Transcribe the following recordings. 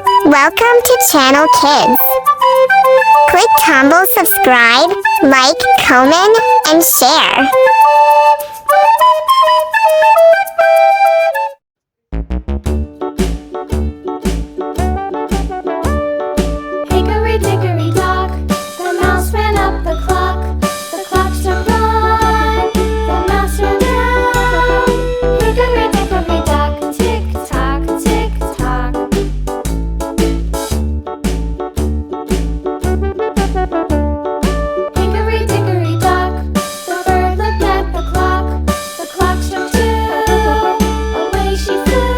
Welcome to Channel Kids. Click tombol subscribe, like, comment, and share. Hickory dickory dock, the mouse ran up the clock. The clock struck one, the mouse ran down. Hickory dickory dock, tick tock, tick tock. Hickory dickory dock, the bird looked at the clock. The clock struck two, away she flew.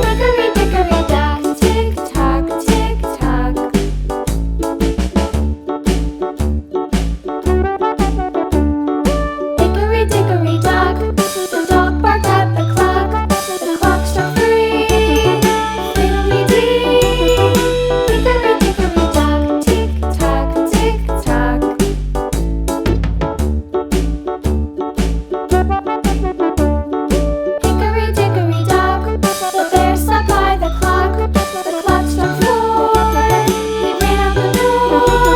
Hickory dickory dock, tick tock, tick tock. Hickory dickory dock, the dog barked at the clock. The clock struck three, fiddly-dee. Hickory dickory dock, tick tock, tick tock. Hickory dickory dock, the bear sat by the clock. The clock struck four, he ran out the door.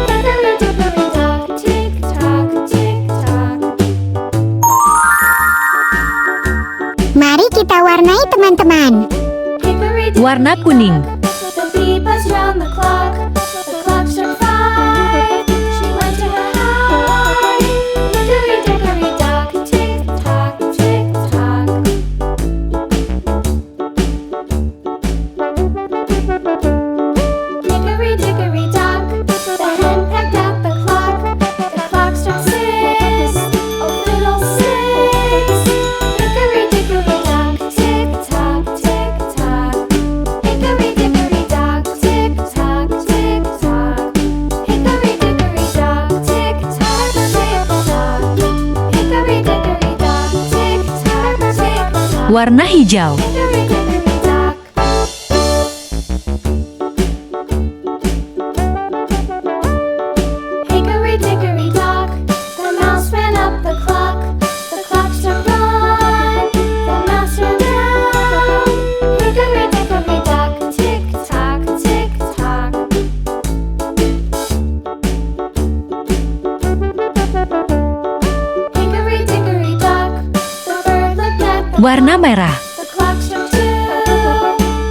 Hickory dickory dock, tick tock, tick tock. Mari kita warnai teman-teman. Hickory dickory Warna kuning. the bee buzzed round the clock. The clock struck five, she went to her hive. Hickory dickory dock, tick tock, tick tock. Hickory dickory dock, the hen pecked at the clock. The clock struck six, oh fiddlesticks. Hickory dickory dock, tick tock, tick tock. Hickory dickory dock, tick tock, tick tock. Hickory dickory dock, tick tock, tick tock. Hickory dickory dock, tick tock, tick tock. Warna hijau. Hickory dickory dock. Hickory dickory dock, the mouse ran up the clock. The clock struck one, the mouse ran down. Hickory dickory dock, tick tock, tick tock. Hickory dickory dock, the bird looked at the Warna merah. the clock struck two,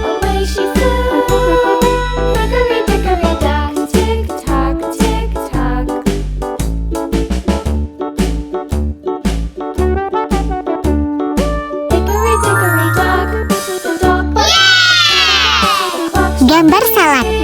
away she flew. Hickory dickory dock, tick tock, tick tock. Hickory dickory dock, the dog barked. The clock struck Gambar salad.